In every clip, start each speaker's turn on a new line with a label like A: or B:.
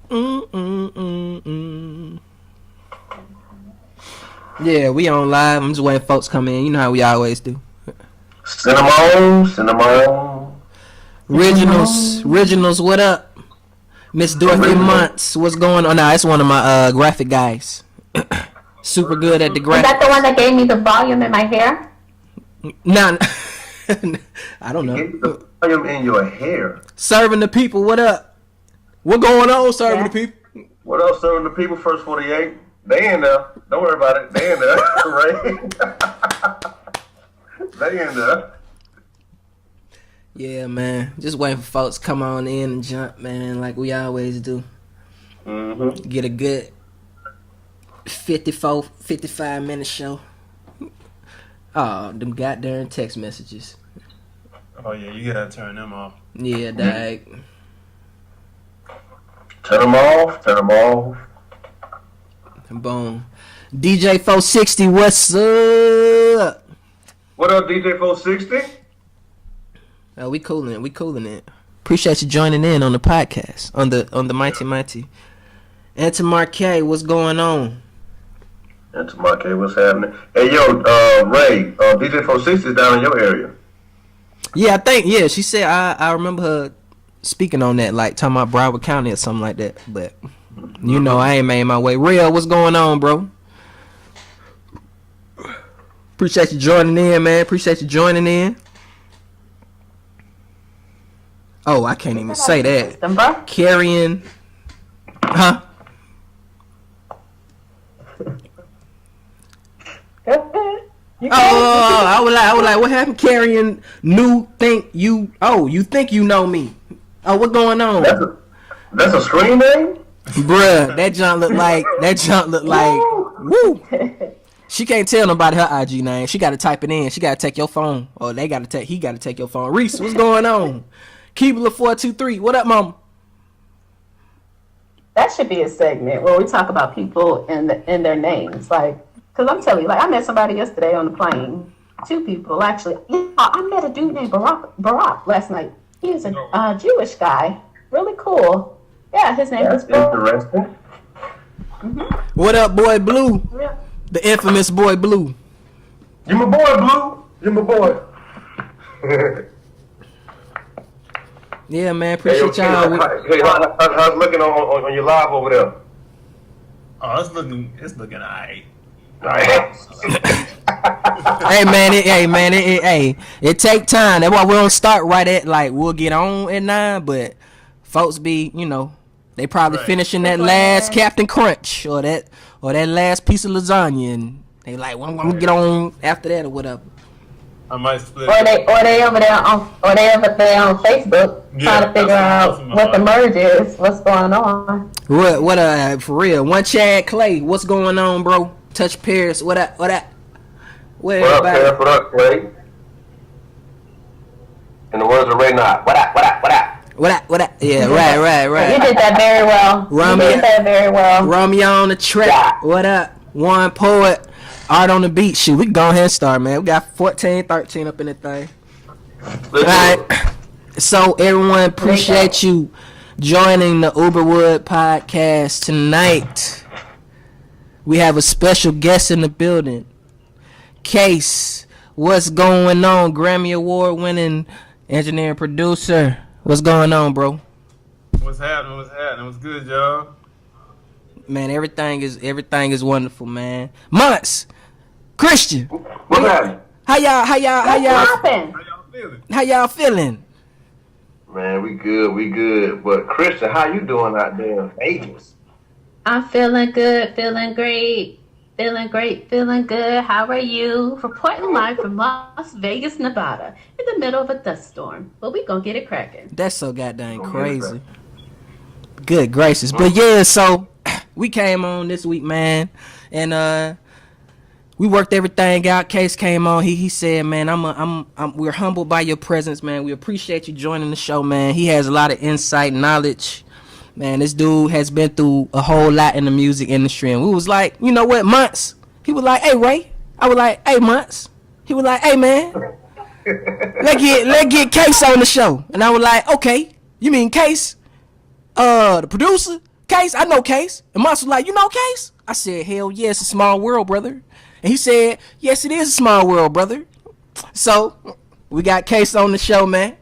A: Mm-mm-mm-mm. Yeah, we on live. I'm just waiting folks come in. You know how we always do.
B: Cinnamon, cinnamon, cinnamon.
A: Originals, what up? Miss Dorothy
B: Original.
A: Months, what's going on? Nah, it's one of my graphic guys. Super good at the
C: Is that the
A: graphics.
C: one that gave me the volume in my hair?
A: Nah, I don't
B: You
A: know.
B: get the volume in your hair.
A: Serving the people, what up? What going on, serving the
C: Yeah.
A: people?
B: What else, serving the people? First 48. They in there. Don't worry about it. They in there, right? They in there.
A: Yeah, man. Just waiting for folks to come on in and jump, man, like we always do.
B: Mm-hmm.
A: Get a good 54, 55-minute show. Oh, them goddamn text messages.
D: Oh yeah, you gotta turn them off.
A: Yeah, dag.
B: Turn them off. Turn them off.
A: Boom. DJ 460, what's up?
B: What up, DJ 460?
A: Oh, we cooling it. Appreciate you joining in on the podcast, on the Mighty. And to Marquet, what's going on?
B: And to Mark, what's happening? Hey, yo, Ray, DJ 460 is down in your area.
A: Yeah, I think, yeah, she said, I remember her speaking on that, like talking about Broward County or something like that. But, you know, I ain't made my way. Real, what's going on, bro? Appreciate you joining in, man. Appreciate you joining in. Oh, I can't even say that. Carrying, huh? I was like, what happened? Carrying you think you know me? Oh, what going on?
B: That's a screen name?
A: Bruh, that junk look like, woo. She can't tell nobody her IG name. She got to type it in. She got to take your phone. Or he got to take your phone. Reese, what's going on? Keebler 423, what up, mama?
C: That should be a segment where we talk about people and their names. Like, because I'm telling you, like, I met somebody yesterday on the plane. Two people, actually. Yeah, I met a dude named Barack last night. He is a Jewish guy. Really cool. Yeah, his name is
B: interesting.
C: Mm-hmm.
A: What up, boy Blue?
C: Yeah.
A: The infamous boy Blue.
B: You my boy, Blue. You my boy.
A: Yeah, man. Appreciate y'all.
B: Hey, how's it looking on your live over there?
D: Oh, it's looking alright.
A: Hey man, it take time. That's why we don't start right at, like, we'll get on at 9, but folks be, you know, they probably finishing that last Captain Crunch or that last piece of lasagna, and they like, well, I'm gonna get on after that or whatever.
D: I might split.
C: Or they over there on Facebook trying to figure out what the merge is, what's going on.
A: What for real? One Chad Clay, what's going on, bro? Touch Paris, what up? Where
B: What up, Paris? What up, Clay? In the words of Ray Knott, what up?
A: What up? Yeah, right.
C: You did that very well.
A: Romeo on the track. Yeah. What up? One Poet. Art on the beat. Shoot, we can go ahead and start, man. We got 14, 13 up in the thing. Alright. So, everyone, appreciate you joining the Uberwood podcast tonight. We have a special guest in the building. Case, what's going on? Grammy Award winning engineer and producer. What's going on, bro?
D: What's happening? What's good, y'all?
A: Man, everything is wonderful, man. Months, Christian.
B: What's happening?
A: How y'all
D: Feeling?
A: How y'all feeling?
B: Man, we good. But Christian, how you doing out there in Vegas?
C: I'm feeling good, feeling great, feeling good. How are you? Reporting live from Las Vegas, Nevada, in the middle of a dust storm. But we gonna get it cracking.
A: That's so goddamn crazy. Good gracious. But yeah, so we came on this week, man, and we worked everything out. Case came on. He said, man, we're humbled by your presence, man. We appreciate you joining the show, man. He has a lot of insight, knowledge. Man, this dude has been through a whole lot in the music industry, and we was like, you know what, Months? He was like, hey, Ray. I was like, hey, Months. He was like, hey, man, let's get Case on the show. And I was like, okay, you mean Case? The producer? Case, I know Case. And Monts was like, you know Case? I said, hell yeah, it's a small world, brother. And he said, yes, it is a small world, brother. So, we got Case on the show, man.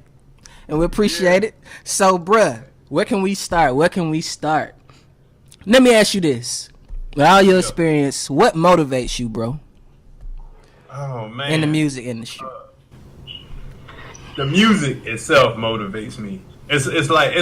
A: And we appreciate it. So, bruh, where can we start? Let me ask you this. With all your experience, what motivates you, bro?
D: Oh man,
A: in the music industry.
D: The music itself motivates me. It's like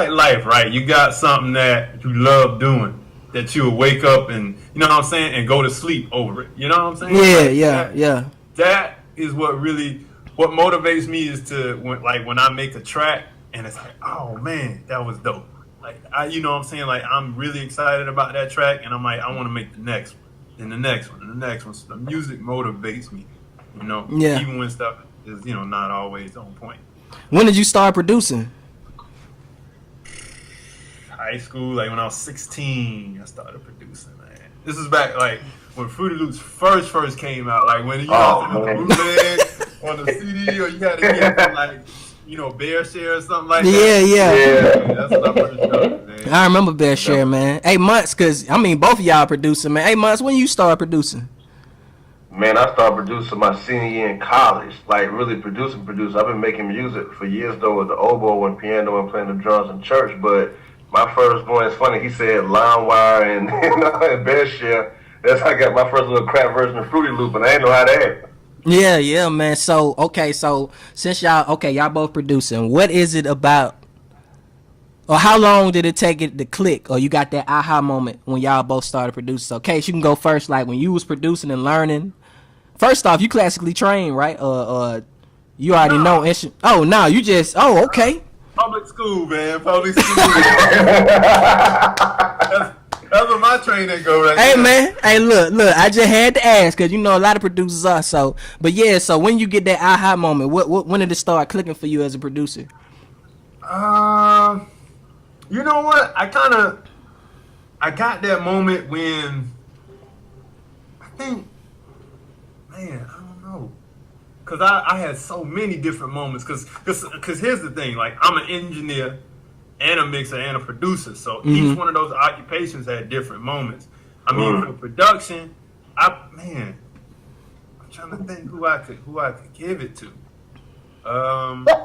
D: life, right? You got something that you love doing, that you'll wake up and you know what I'm saying, and go to sleep over it. You know what I'm saying?
A: Yeah.
D: That is what motivates me is to when I make a track and it's like, oh man, that was dope. Like you know what I'm saying? Like I'm really excited about that track and I'm like, I want to make the next one, and the next one, and the next one. So the music motivates me, you know.
A: Yeah.
D: Even when stuff is, you know, not always on point.
A: When did you start producing?
D: High school, like when I was 16, I started producing, man. This is back like when Fruity Loops first came out, like when you had to do the bootleg on the CD, or you had to get from like, you know, Bear Share or something like that.
A: Yeah.
D: That's what I first started, man.
A: I remember Bear Share, man. 8 months, cause I mean both of y'all producing, man. 8 months. When you start producing?
B: Man, I started producing my senior year in college, like really producing. I've been making music for years though, with the oboe and piano and playing the drums in church, but my first one, it's funny, he said LimeWire and, and Bear Share. That's how I got my first little crap version of Fruity Loop, and I didn't know how to act.
A: Yeah, man. So since y'all both producing, what is it about, or how long did it take it to click, or you got that aha moment when y'all both started producing? So, Case, you can go first. Like when you was producing and learning. First off, you classically trained, right? You already know. Oh, no, you just. Oh, okay.
D: Public school, man. Public school. That's where my training go right
A: Hey,
D: there.
A: man. Hey, look. I just had to ask because, you know, a lot of producers are. So, but yeah, so when you get that aha moment, when did it start clicking for you as a producer?
D: You know what? I got that moment when I think, man, I don't know. Cause I had so many different moments. Cause here's the thing, like I'm an engineer and a mixer and a producer, so each one of those occupations had different moments. I mean, for production, I'm trying to think who I could give it to.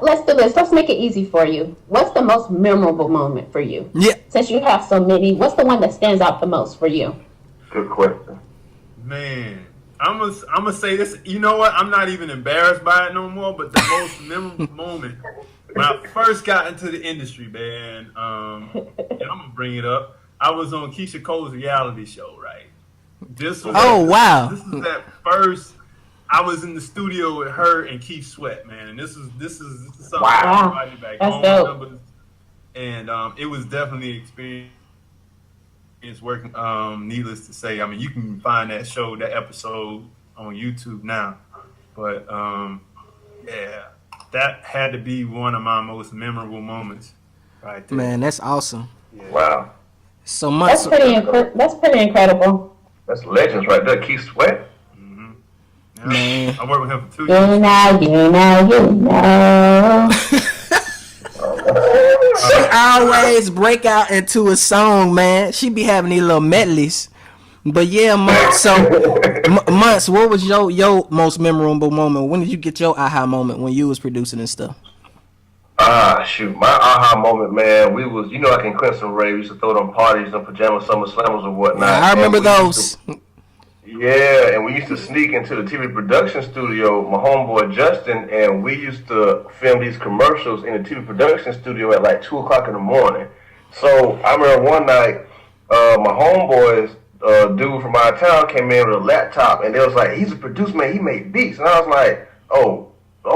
C: Let's do this. Let's make it easy for you. What's the most memorable moment for you?
A: Yeah.
C: Since you have so many, what's the one that stands out the most for you?
B: Good question.
D: Man. I'm gonna say this. You know what? I'm not even embarrassed by it no more. But the most memorable moment when I first got into the industry, man. And I'm gonna bring it up. I was on Keisha Cole's reality show, right?
A: Wow.
D: This is that first. I was in the studio with her and Keith Sweat, man. And this is something everybody back home remembers. And it was definitely an experience. It's working. Needless to say, I mean, you can find that episode on YouTube now. But yeah, that had to be one of my most memorable moments, right there.
A: Man, that's awesome.
B: Yeah. Wow.
A: So much.
C: That's pretty incredible.
B: That's legends right there. Keith Sweat.
D: Mm-hmm. Yeah.
A: Man.
D: I worked with him for 2 years.
C: You know.
A: She always break out into a song, man. She be having these little medleys. But yeah, Monts. So, Monts, what was your most memorable moment? When did you get your aha moment when you was producing and stuff?
B: Shoot, my aha moment, man. We was, you know, like in Clemson Ray, we used to throw them parties and pajama summer slammers or whatnot.
A: Yeah, I remember those.
B: Yeah, and we used to sneak into the TV production studio, my homeboy Justin, and we used to film these commercials in the TV production studio at like 2 o'clock in the morning. So I remember one night, my homeboys, dude from out of town came in with a laptop, and they was like, he's a producer, man, he made beats. And I was like, oh,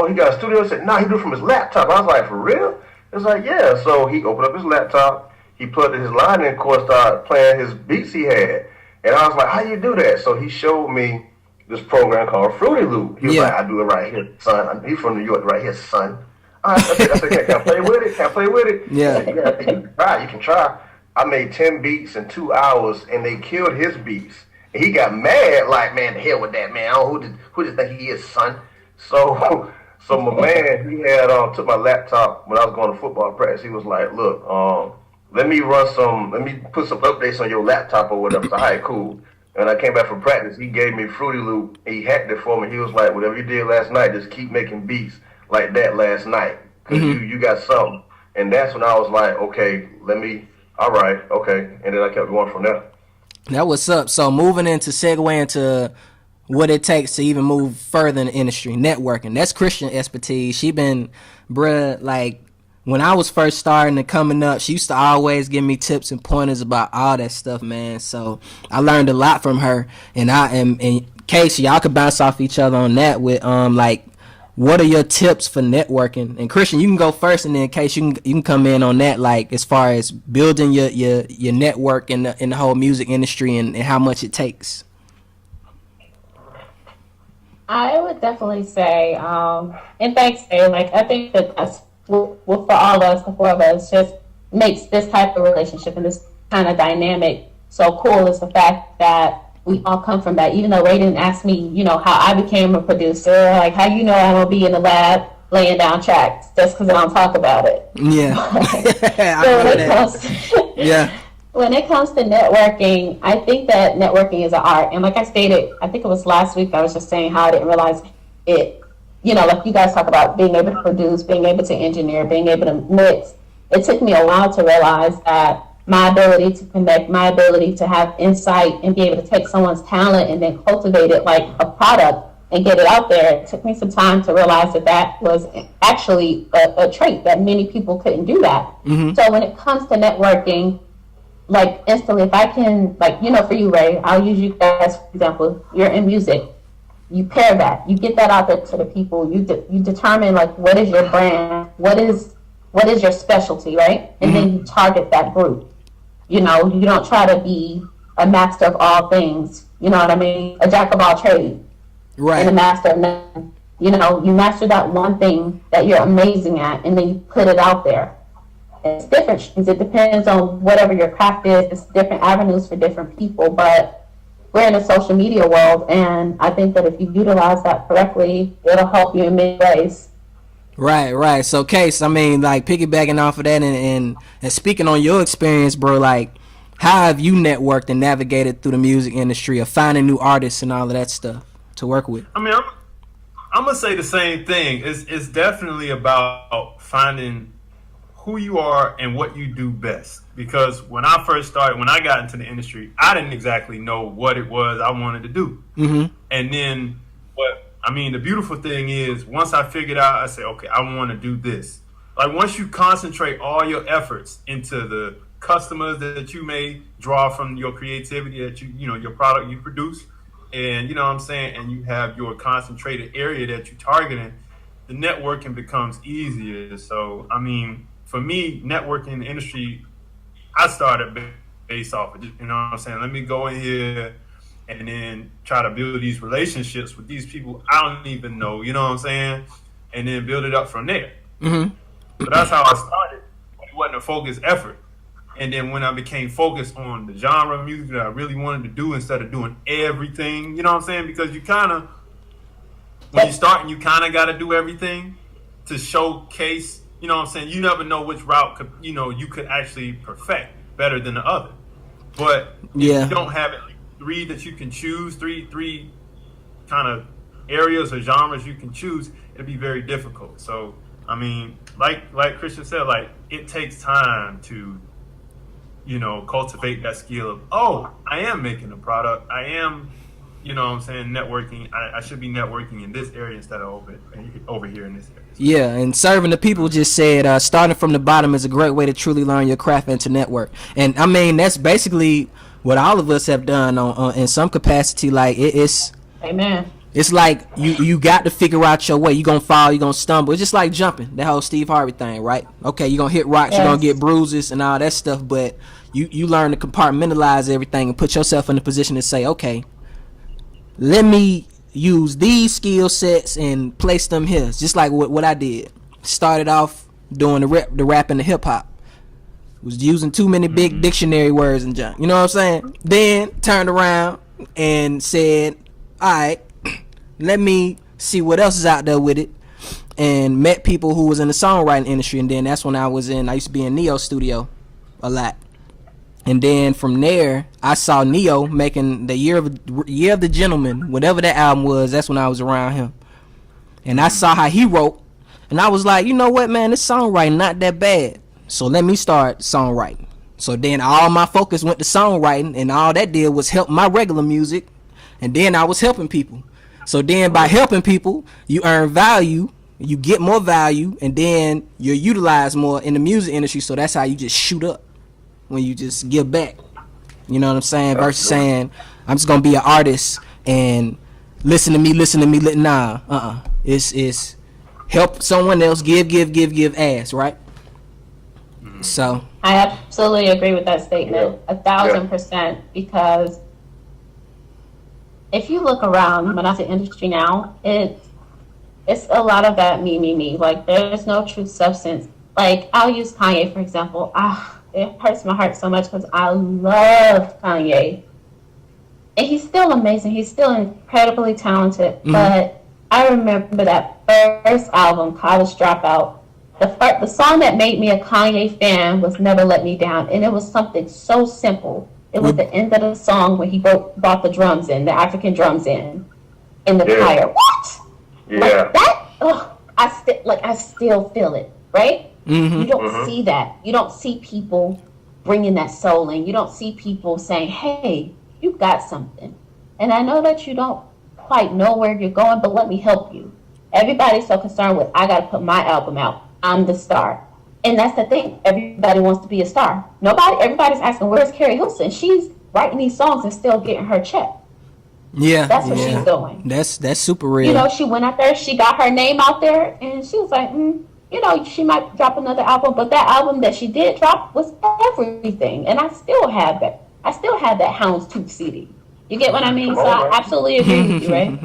B: he got a studio? I said, nah, he do it from his laptop. I was like, for real? It's like, yeah. So he opened up his laptop, he plugged in his line in, of course, started playing his beats he had. And I was like, how you do that? So he showed me this program called Fruity Loop. He was like, I do it right here, son. He's from New York, right here, son. I said, can I play with it? Can I play with it?
A: Yeah.
B: You can try. I made 10 beats in 2 hours, and they killed his beats. And he got mad, like, man, the hell with that, man. Who does think he is, son? So my man, he had took my laptop when I was going to football practice. He was like, look, let me put some updates on your laptop or whatever. So, all right, cool. And I came back from practice. He gave me Fruity Loop. He hacked it for me. He was like, whatever you did last night, just keep making beats like that last night. Because you got something. And that's when I was like, okay, all right, okay. And then I kept going from there.
A: That what's up. So moving into segue into what it takes to even move further in the industry, networking. That's Christian expertise. She been, bruh, like, when I was first starting and coming up, she used to always give me tips and pointers about all that stuff, man. So I learned a lot from her. And I am, in case y'all could bounce off each other on that with, like, what are your tips for networking? And Christian, you can go first, and then in case you can come in on that, like as far as building your network in the whole music industry and how much it takes.
C: I would definitely say, and thanks, Dave. Like, I think that's for all of us, the four of us, just makes this type of relationship and this kind of dynamic so cool is the fact that we all come from that. Even though Ray didn't ask me, how I became a producer, like how I don't be in the lab laying down tracks just because I don't talk about it.
A: Yeah.
C: When it comes to networking, I think that networking is an art. And like I stated, I think it was last week, I was just saying how I didn't realize it, like you guys talk about being able to produce, being able to engineer, being able to mix. It took me a while to realize that my ability to connect, my ability to have insight and be able to take someone's talent and then cultivate it like a product and get it out there. It took me some time to realize that was actually a trait that many people couldn't do that. Mm-hmm. So when it comes to networking, like instantly, if I can, like, for you, Ray, I'll use you guys, for example, you're in music. You pair that, you get that out there to the people. You determine like what is your brand, what is your specialty, right? And then you target that group. You don't try to be a master of all things. You know what I mean? A jack of all trades, right? And a master of none. You master that one thing that you're amazing at, and then you put it out there. It's different things. It depends on whatever your craft is. It's different avenues for different people, but we're in a social media world, and I think that if you utilize that correctly, it'll help you in many ways.
A: Right. So, Case, I mean, like, piggybacking off of that and speaking on your experience, bro, like, how have you networked and navigated through the music industry of finding new artists and all of that stuff to work with?
D: I mean, I'm going to say the same thing. It's definitely about finding who you are and what you do best. Because when I first started, when I got into the industry, I didn't exactly know what it was I wanted to do. Mm-hmm. And then the beautiful thing is, once I figured out, I said, okay, I want to do this. Like, once you concentrate all your efforts into the customers that you may draw from your creativity, that your product you produce, and and you have your concentrated area that you're targeting, the networking becomes easier. So, I mean, for me, networking in the industry, I started based off of, let me go in here and then try to build these relationships with these people I don't even know, and then build it up from there. Mm-hmm. So that's how I started. It wasn't a focused effort. And then when I became focused on the genre of music that I really wanted to do instead of doing everything, because you kind of, when you start, you kind of got to do everything to showcase, you never know which route you could actually perfect better than the other. But if you don't have it, three that you can choose, three kind of areas or genres you can choose, it'd be very difficult. So, I mean, like Christian said, like, it takes time to, cultivate that skill of, I am making a product. I am, networking. I should be networking in this area instead of over here in this area.
A: Yeah, and serving the people just said, starting from the bottom is a great way to truly learn your craft and to network. And, I mean, that's basically what all of us have done on in some capacity. Like, it's
C: amen.
A: It's like you got to figure out your way. You're gonna fall, you're gonna stumble. It's just like jumping, that whole Steve Harvey thing, right? Okay, you're gonna hit rocks, you're gonna get bruises and all that stuff, but you learn to compartmentalize everything and put yourself in a position to say, okay, let me use these skill sets and place them here. Just like what I did. Started off doing the rap and the hip hop. Was using too many big dictionary words and junk. You know what I'm saying? Then turned around and said, all right, let me see what else is out there with it. And met people who was in the songwriting industry. And then that's when I used to be in Neo's studio. a lot. And then from there, I saw Neo making the Year of the Gentleman, whatever that album was. That's when I was around him, and I saw how he wrote, and I was like, you know what, man, this songwriting not that bad. So let me start songwriting. So then all my focus went to songwriting, and all that did was help my regular music, and then I was helping people. So then by helping people, you earn value, you get more value, and then you're utilized more in the music industry. So that's how you just shoot up. When you just give back, you know what I'm saying? Versus saying, I'm just gonna be an artist and listen to me. Nah, it's help someone else, give ass, right? So
C: I absolutely agree with that statement, 1,000%, because if you look around, when I say industry now, it's a lot of that me. Like, there's no true substance. Like, I'll use Kanye, for example. It hurts my heart so much because I love Kanye. And he's still amazing. He's still incredibly talented. Mm-hmm. But I remember that first album, College Dropout. The song that made me a Kanye fan was Never Let Me Down. And it was something so simple. It was the end of the song when he brought the drums in, the African drums in the choir. What?
B: Yeah.
C: Like that? I still feel it, right? Mm-hmm. You don't see that. You don't see people bringing that soul in. You don't see people saying, hey, you've got something. And I know that you don't quite know where you're going, but let me help you. Everybody's so concerned with, I got to put my album out. I'm the star. And that's the thing. Everybody wants to be a star. Everybody's asking, where's Carrie Hilson? She's writing these songs and still getting her check.
A: Yeah.
C: That's what she's doing.
A: That's super real.
C: You know, she went out there, she got her name out there, and she was like, you know, she might drop another album, but that album that she did drop was everything. And I still have that. I still have that Houndstooth CD. You get what I mean? So I absolutely agree with you, right?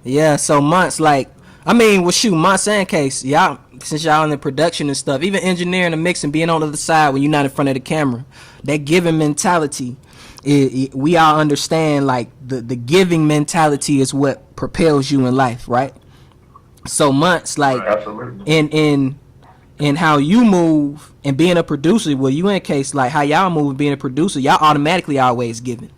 A: Yeah, so Months, Months and Case, y'all, since y'all in the production and stuff, even engineering and mixing, being on the other side when you're not in front of the camera, that giving mentality, we all understand, like, the giving mentality is what propels you in life, right? So Months, like, in how you move and being a producer, well, you in Case, like how y'all move being a producer, y'all automatically always giving.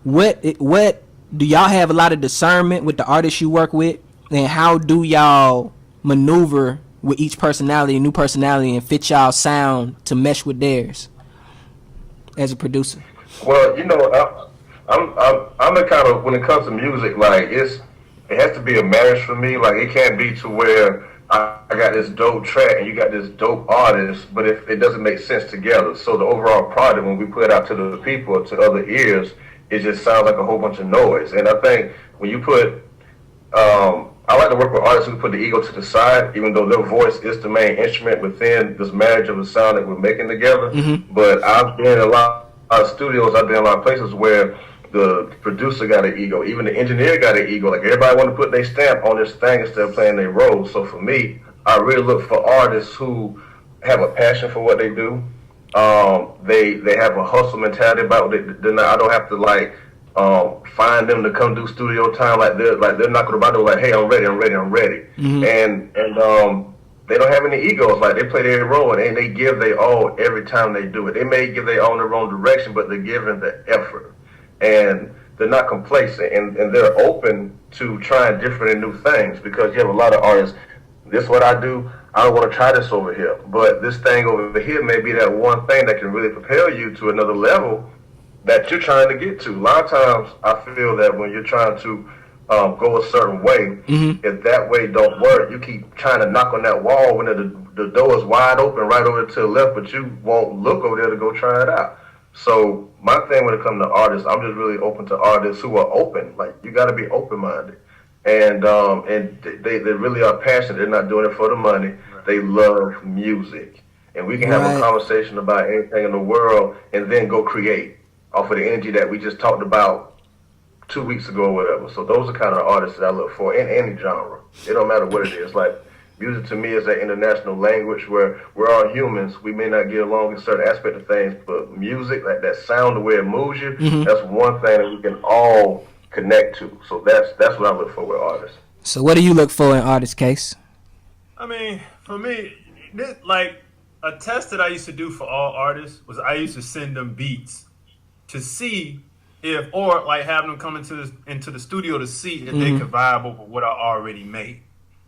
A: What do y'all have a lot of discernment with the artists you work with, and how do y'all maneuver with each personality, new personality, and fit y'all sound to mesh with theirs as a producer?
B: Well, you know, I'm the kind of, when it comes to music, like, it has to be a marriage for me. Like, it can't be to where I got this dope track and you got this dope artist, but if it doesn't make sense together. So the overall product, when we put it out to the people, to other ears, it just sounds like a whole bunch of noise. And I think when you put, I like to work with artists who put the ego to the side, even though their voice is the main instrument within this marriage of the sound that we're making together. Mm-hmm. But I've been in a lot of studios, I've been in a lot of places where the producer got an ego, even the engineer got an ego. Like, everybody want to put their stamp on this thing instead of playing their role. So for me, I really look for artists who have a passion for what they do. They have a hustle mentality about it. I don't have to find them to come do studio time. They're knocking about it like, hey, I'm ready. Mm-hmm. And they don't have any egos. Like, they play their role and they give their all every time they do it. They may give their all in the wrong direction, but they're giving the effort. And they're not complacent, and they're open to trying different and new things, because you have a lot of artists, this is what I do, I don't want to try this over here, but this thing over here may be that one thing that can really propel you to another level that you're trying to get to. A lot of times I feel that when you're trying to go a certain way, mm-hmm. if that way don't work, you keep trying to knock on that wall when the door is wide open right over to the left, but you won't look over there to go try it out. So my thing when it comes to artists, I'm just really open to artists who are open. Like, you got to be open-minded, and they really are passionate. They're not doing it for the money. Right. They love music, and we can have a conversation about anything in the world, and then go create off of the energy that we just talked about 2 weeks ago or whatever. So those are kind of the artists that I look for in any genre. It don't matter what it is. Like, music to me is an international language where we're all humans. We may not get along in certain aspect of things, but music, like that sound, the way it moves you, mm-hmm. that's one thing that we can all connect to. So that's what I look for with artists.
A: So what do you look for in artist, Case?
D: I mean, for me, like, a test that I used to do for all artists was I used to send them beats to see if, or like having them come into the studio to see if they could vibe over what I already made.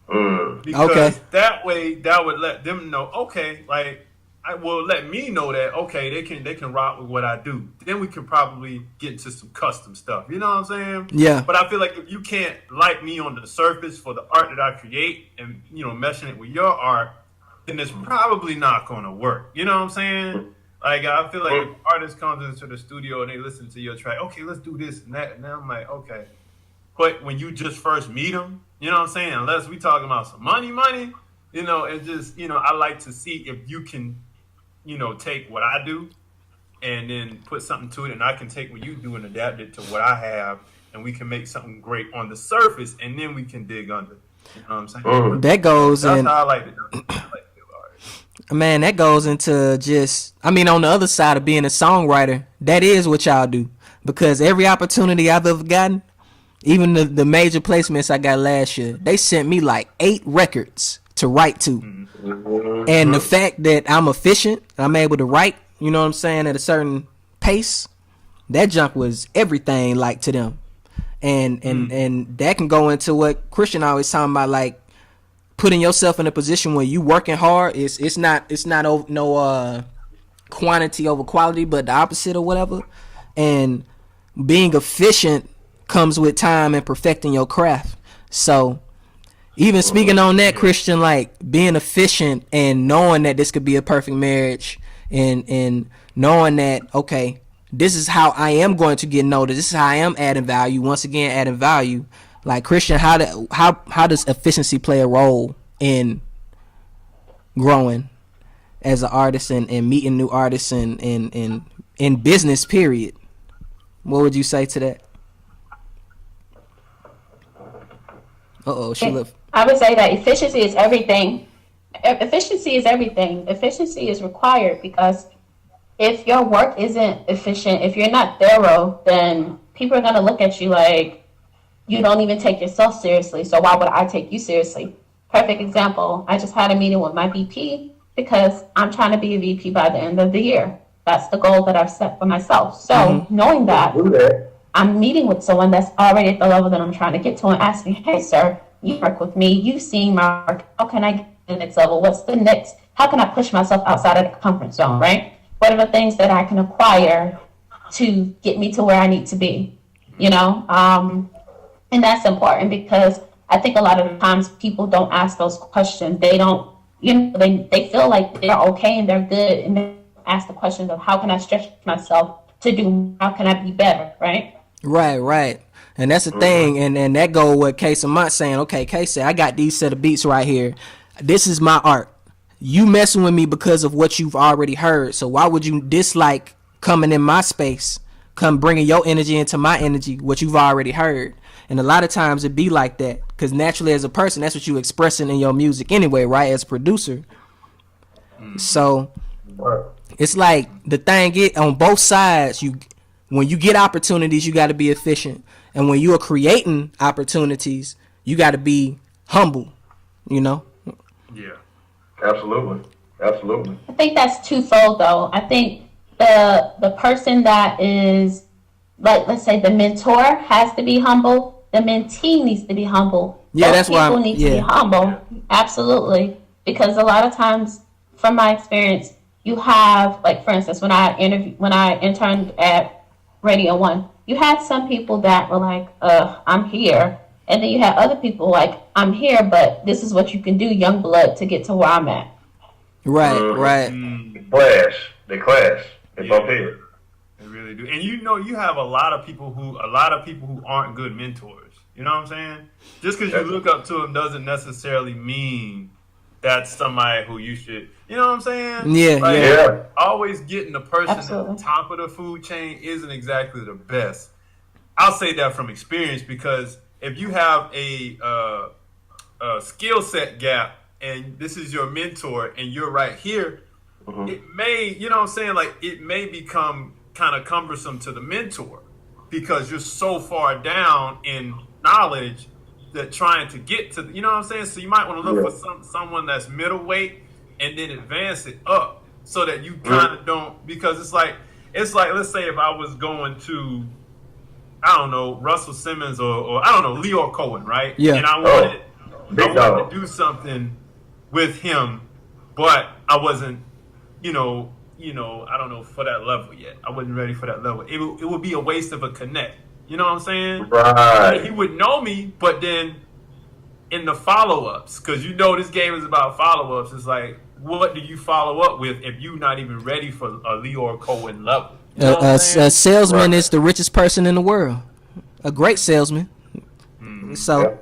D: Because that way, that would let them know, okay, like I will let me know that okay, they can rock with what I do. Then we can probably get into some custom stuff. You know what I'm saying?
A: Yeah.
D: But I feel like if you can't like me on the surface for the art that I create and meshing it with your art, then it's probably not going to work. You know what I'm saying? Like I feel like if an artist comes into the studio and they listen to your track, okay, let's do this and that, and then I'm like, okay. But when you just first meet them, you know what I'm saying? Unless we talking about some money, and just I like to see if you can, take what I do and then put something to it, and I can take what you do and adapt it to what I have, and we can make something great on the surface, and then we can dig under. You know what I'm saying?
A: That goes
D: That's
A: in.
D: how I like it.
A: Man, that goes into just, on the other side of being a songwriter, that is what y'all do. Because every opportunity I've ever gotten, even the major placements I got last year, they sent me like 8 records to write to. And the fact that I'm efficient, I'm able to write, you know what I'm saying, at a certain pace, that junk was everything like to them. And that can go into what Christian always talking about, like putting yourself in a position where you working hard. It's not no quantity over quality, but the opposite or whatever. And being efficient comes with time and perfecting your craft. So even speaking on that, Christian, like being efficient and knowing that this could be a perfect marriage, and knowing that, okay, this is how I am going to get noticed, this is how I am adding value, once again adding value. Like Christian, how does efficiency play a role in growing as an artist and meeting new artists and in business, period? What would you say to that? She left.
C: I would say that efficiency is everything. Efficiency is everything. Efficiency is required because if your work isn't efficient, if you're not thorough, then people are going to look at you like you don't even take yourself seriously. So why would I take you seriously? Perfect example. I just had a meeting with my VP because I'm trying to be a VP by the end of the year. That's the goal that I've set for myself. So knowing that, I'm meeting with someone that's already at the level that I'm trying to get to and asking, hey, sir, you work with me. You've seen my work. How can I get to the next level? What's the next? How can I push myself outside of the comfort zone, right? What are the things that I can acquire to get me to where I need to be, And that's important because I think a lot of the times people don't ask those questions. They don't, they feel like they're okay and they're good. And they ask the questions of how can I stretch myself to do, how can I be better, right?
A: Right. And that's the thing. And that go with Case Amont saying, okay, Case, I got these set of beats right here. This is my art. You messing with me because of what you've already heard. So why would you dislike coming in my space, come bringing your energy into my energy, what you've already heard? And a lot of times it be like that because naturally as a person, that's what you expressing in your music anyway, right? As a producer. So it's like the thing on both sides, when you get opportunities, you got to be efficient. And when you are creating opportunities, you got to be humble,
D: Yeah.
B: Absolutely.
C: I think that's twofold, though. I think the person that is, like, let's say the mentor has to be humble. The mentee needs to be humble.
A: Yeah,
C: Both
A: that's why
C: people need to be humble. Absolutely. Because a lot of times, from my experience, you have, like, for instance, when I interned at Radio 1, you had some people that were like, I'm here. And then you had other people like, I'm here, but this is what you can do, young blood, to get to where I'm at.
A: Right.
B: They clash. They bump heads.
D: They really do. And you have a lot of people who aren't good mentors. You know what I'm saying? Just because you look up to them doesn't necessarily mean that's somebody who you should, you know what I'm saying?
A: Yeah.
D: Always getting the person at the top of the food chain isn't exactly the best. I'll say that from experience because if you have a skill set gap and this is your mentor and you're right here, it may, you know what I'm saying? Like it may become kind of cumbersome to the mentor because you're so far down in knowledge that trying to get to, you know what I'm saying? So you might want to look for someone that's middleweight and then advance it up so that you kind of don't, because it's like let's say if I was going to, I don't know, Russell Simmons or I don't know, Leo Cohen, right?
A: Yeah.
D: And I wanted to do something with him, but I wasn't, I don't know, for that level yet. I wasn't ready for that level. It would be a waste of a connect. You know what I'm saying?
B: Right.
D: He would know me, but then in the follow-ups, because this game is about follow-ups, it's like, what do you follow up with if you're not even ready for a Leo Cohen level? You know
A: A salesman is the richest person in the world. A great salesman. Mm-hmm. So,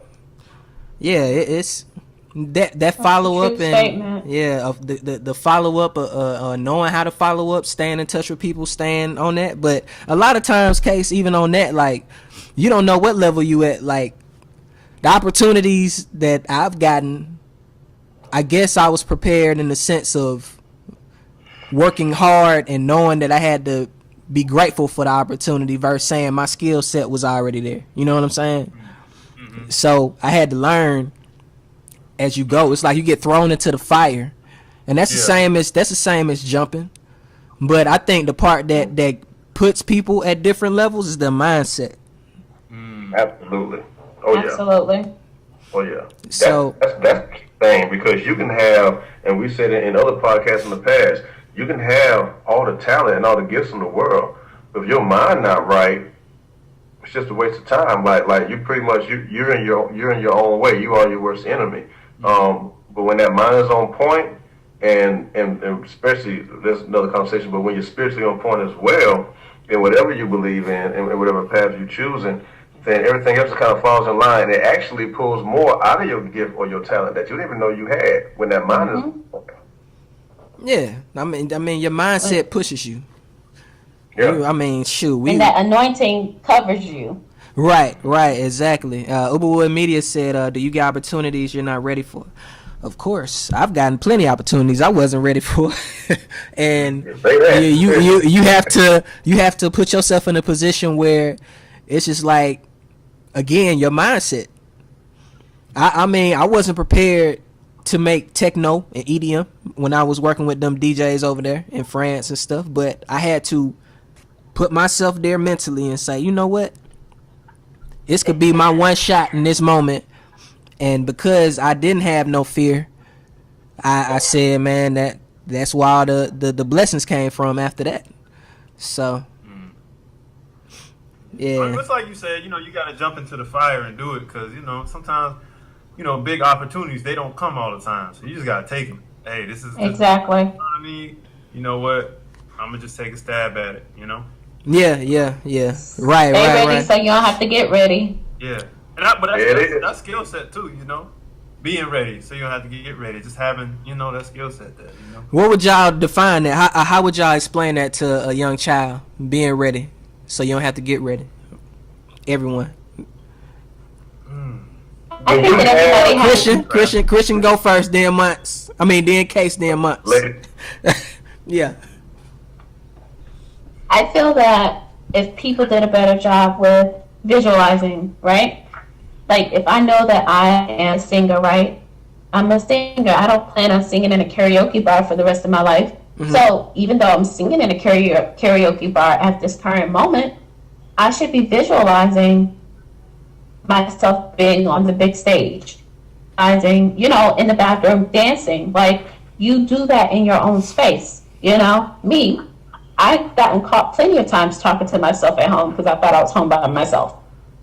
A: yeah, it's that follow up and of the follow up, knowing how to follow up, staying in touch with people, staying on that. But a lot of times, Case, even on that, like, you don't know what level you at. Like, the opportunities that I've gotten, I guess I was prepared in the sense of working hard and knowing that I had to be grateful for the opportunity versus saying my skill set was already there. You know what I'm saying? Mm-hmm. So I had to learn as you go. It's like you get thrown into the fire, and that's the same as jumping. But I think the part that puts people at different levels is their mindset.
B: Absolutely. Oh yeah.
C: Absolutely.
B: Oh yeah.
A: So
B: that's the key thing, because you can have, and we said it in other podcasts in the past, you can have all the talent and all the gifts in the world, but if your mind not right, it's just a waste of time. Like you pretty much you're in your own way. You are your worst enemy. But when that mind is on point, and especially, there's another conversation, but when you're spiritually on point as well, in whatever you believe in and whatever path you're choosing, then everything else kind of falls in line. It actually pulls more out of your gift or your talent that you didn't even know you had when that mind is on point.
A: Yeah, I mean, your mindset pushes you.
B: Yeah.
C: And that anointing covers you.
A: Right, exactly. Uberwood Media said, do you get opportunities you're not ready for? Of course, I've gotten plenty of opportunities I wasn't ready for, and you have to put yourself in a position where it's just like, again, your mindset. I wasn't prepared to make techno and EDM when I was working with them DJs over there in France and stuff, but I had to put myself there mentally and say, you know what? This could be my one shot in this moment. And because I didn't have no fear, I said, man, that's why all the blessings came from after that. So, yeah.
D: It's like you said, you got to jump into the fire and do it, because, sometimes, big opportunities, they don't come all the time. So you just got to take them. Hey, this is
C: exactly.
D: I need. You know what? I'm going to just take a stab at it,
A: Yeah. Right,
C: ready,
A: right.
C: so you don't have to get ready.
D: Yeah. But that's skill set too, being ready, so you don't have to get ready. Just having, that skill set there,
A: What would y'all define that? How would y'all explain that to a young child? Being ready, so you don't have to get ready. Everyone.
C: I think that everybody has.
A: Christian, go first. Then Months. Then Case. Then Months. Yeah.
C: I feel that if people did a better job with visualizing, right? Like, if I know that I am a singer, right? I'm a singer. I don't plan on singing in a karaoke bar for the rest of my life. Mm-hmm. So even though I'm singing in a karaoke bar at this current moment, I should be visualizing myself being on the big stage, in the bathroom dancing. Like, you do that in your own space. Me, I've gotten caught plenty of times talking to myself at home because I thought I was home by myself.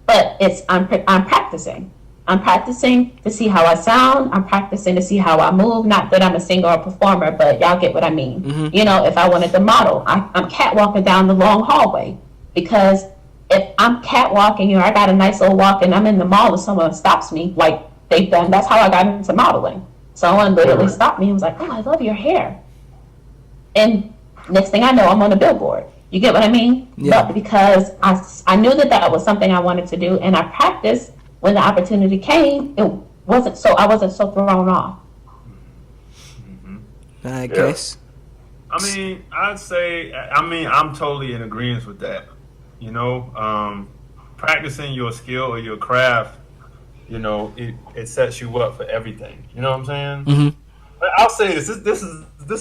C: But I'm practicing. I'm practicing to see how I sound. I'm practicing to see how I move. Not that I'm a singer or performer, but y'all get what I mean. Mm-hmm. If I wanted to model, I'm catwalking down the long hallway, because if I'm catwalking, I got a nice little walk and I'm in the mall and someone stops me, like they've done. That's how I got into modeling. Someone literally stopped me and was like, "Oh, I love your hair." And next thing I know, I'm on a billboard. You get what I mean?
A: Yeah.
C: But because I knew that was something I wanted to do, and I practiced, when the opportunity came, I wasn't so thrown off.
A: Mm-hmm. I guess.
D: I'd say, I'm totally in agreement with that. Practicing your skill or your craft, it sets you up for everything. You know what I'm saying?
A: Mm-hmm.
D: I'll say this. This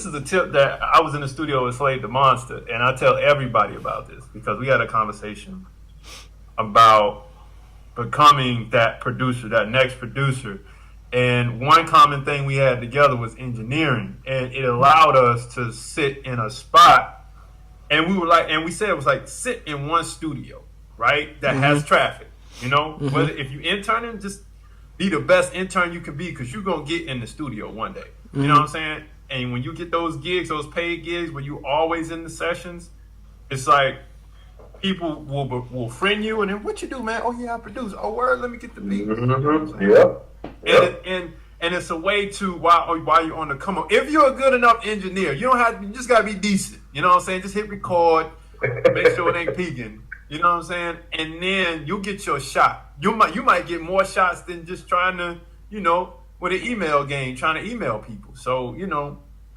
D: is a tip that I was in the studio with Slave the Monster, and I tell everybody about this because we had a conversation about becoming that producer, that next producer. And one common thing we had together was engineering, and it allowed us to sit in a spot. And we were like, and we said it was like sit in one studio, right? That has traffic. You know, whether if you interning, just be the best intern you can be because you're gonna get in the studio one day. You know what I'm saying? And when you get those gigs, those paid gigs, where you always in the sessions, it's like people will friend you, and then what you do, man? Oh yeah, I produce. Oh word, let me get the beat. And it's a way to while you're on the come up. If you're a good enough engineer, you just gotta be decent. You know what I'm saying? Just hit record, make sure it ain't peaking. You know what I'm saying? And then you'll get your shot. You might get more shots than just trying to, with an email game, trying to email people. So,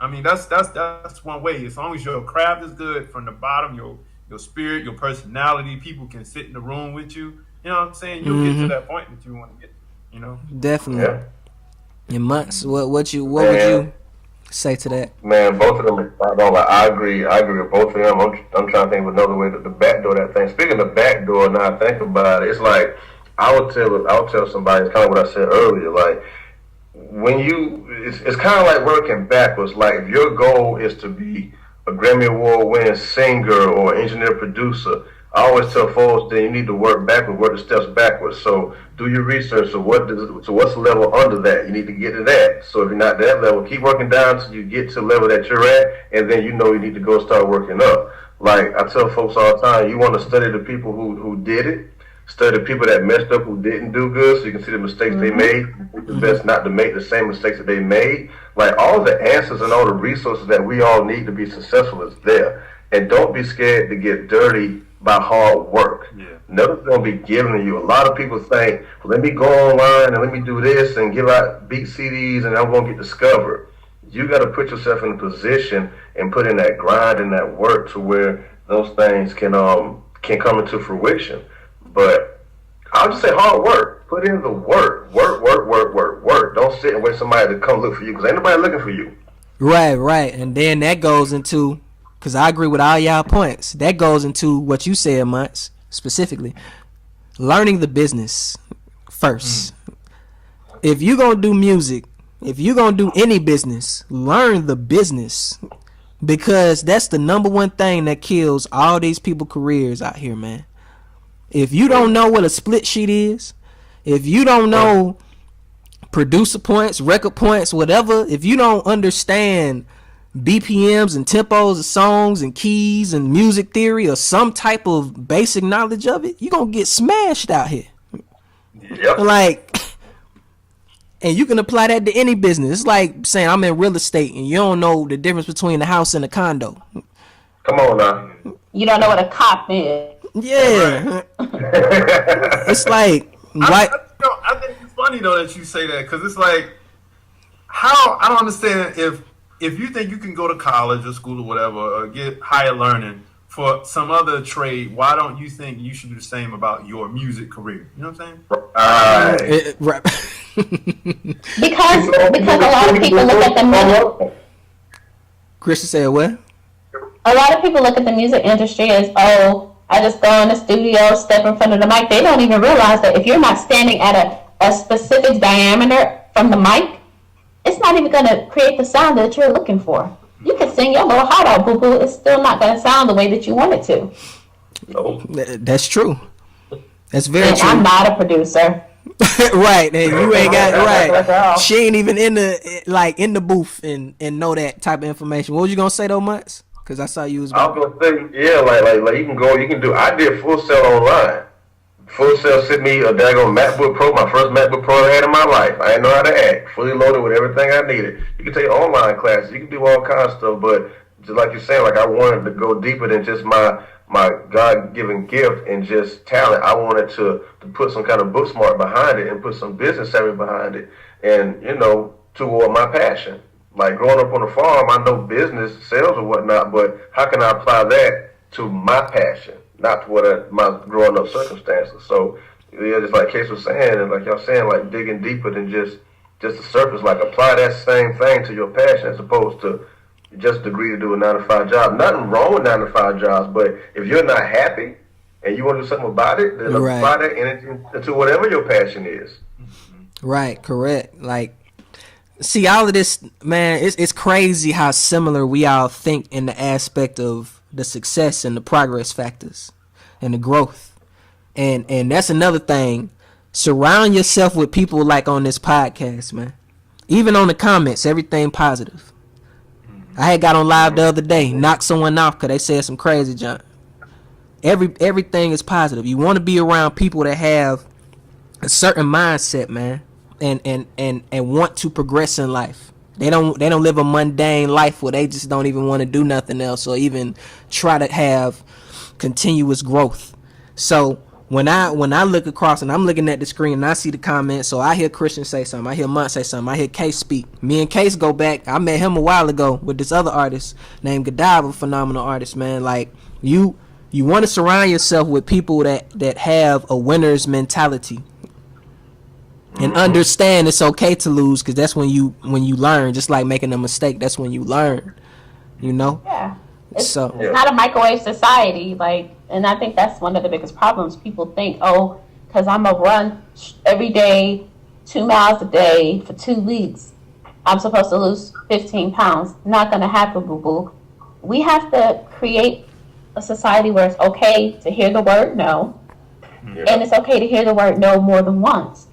D: I mean, that's one way. As long as your craft is good from the bottom, your spirit, your personality, people can sit in the room with you. You know what I'm saying? You'll get to that point that you want to get.
A: Definitely.
B: Yeah.
A: In months, what would you say to that?
B: Man, both of them. I agree with both of them. I'm trying to think of another way to the backdoor that thing. Speaking of backdoor, now I think about it, it's like I would tell somebody. It's kind of what I said earlier. Like when it's kind of like working backwards. Like if your goal is to be a Grammy Award winning singer or engineer producer, I always tell folks that you need to work the steps backwards. So do your research. So what's the level under that? You need to get to that. So if you're not that level, keep working down till you get to the level that you're at, and then you need to go start working up. Like I tell folks all the time, you want to study the people who did it, study the people that messed up who didn't do good, so you can see the mistakes they made. It's best not to make the same mistakes that they made. Like all the answers and all the resources that we all need to be successful is there. And don't be scared to get dirty by hard work.
D: Yeah.
B: Nothing's going to be given to you. A lot of people think, well, let me go online and let me do this and give out beat CDs and I'm going to get discovered. You got to put yourself in a position and put in that grind and that work to where those things can come into fruition. But I'll just say hard work. Put in the work. Work. Don't sit and wait for somebody to come look for you because ain't nobody looking for you.
A: Right. And then that goes into, because I agree with all y'all points, that goes into what you said, Monts, specifically. Learning the business first. If you're going to do music, if you're going to do any business, learn the business. Because that's the number one thing that kills all these people's careers out here, man. If you don't know what a split sheet is, if you don't know producer points, record points, whatever, if you don't understand BPMs and tempos of songs and keys and music theory or some type of basic knowledge of it, you're going to get smashed out here.
B: Yep.
A: Like, and you can apply that to any business. It's like saying I'm in real estate and you don't know the difference between a house and a condo.
B: Come on now.
C: You don't know what a cop is.
A: Yeah. It's like,
D: I think it's funny though that you say that because it's like, how I don't understand if you think you can go to college or school or whatever or get higher learning for some other trade, why don't you think you should do the same about your music career? You know what I'm saying?
A: right.
C: Because a lot of people look at the music.
A: Christian said what?
C: A lot of people look at the music industry as, oh, I just go in the studio, step in front of the mic. They don't even realize that if you're not standing at a specific diameter from the mic, it's not even going to create the sound that you're looking for. You can sing your little heart out, boo-boo. It's still not going to sound the way that you want it to.
B: No.
A: That's true. That's very
C: And
A: true.
C: I'm not a producer.
A: Right, and you ain't got right. She ain't even in the booth and know that type of information. What was you gonna say though, Mutz? Because I saw you was.
B: I was gonna say, yeah, like you can go, you can do. I did Full Sail online. Full Sail sent me a daggone MacBook Pro, my first MacBook Pro I had in my life. I didn't know how to act. Fully loaded with everything I needed. You can take online classes. You can do all kinds of stuff, but just like you're saying, like I wanted to go deeper than just my God-given gift and just talent. I wanted to put some kind of book smart behind it and put some business savvy behind it and, toward my passion. Like growing up on a farm, I know business, sales or whatnot, but how can I apply that to my passion, not to my growing up circumstances? So, yeah, just like Case was saying, and like y'all saying, like digging deeper than just just the surface. Like apply that same thing to your passion as opposed to just agree to do a 9-to-5 job. Nothing wrong with 9-to-5 jobs, but if you're not happy and you want to do something about it, then apply that energy to whatever your passion is.
A: Right, correct. Like, see, all of this, man, it's crazy how similar we all think in the aspect of the success and the progress factors and the growth. And that's another thing. Surround yourself with people like on this podcast, man. Even on the comments, everything positive. I had got on live the other day, knocked someone off because they said some crazy junk. Everything is positive. You want to be around people that have a certain mindset, man, and want to progress in life. They don't live a mundane life where they just don't even want to do nothing else or even try to have continuous growth. So when I look across and I'm looking at the screen and I see the comments, so I hear Christian say something, I hear Munt say something, I hear Case speak. Me and Case go back. I met him a while ago with this other artist named Godiva, phenomenal artist, man. Like you want to surround yourself with people that have a winner's mentality and understand it's okay to lose, because that's when you learn. Just like making a mistake, that's when you learn. You know.
C: Yeah. It's
B: Yeah.
C: not a microwave society, like, and I think that's one of the biggest problems. People think, oh, because I'm a run every day, 2 miles a day for 2 weeks, I'm supposed to lose 15 pounds. Not going to happen, boo-boo. We have to create a society where it's okay to hear the word no, and it's okay to hear the word no more than once.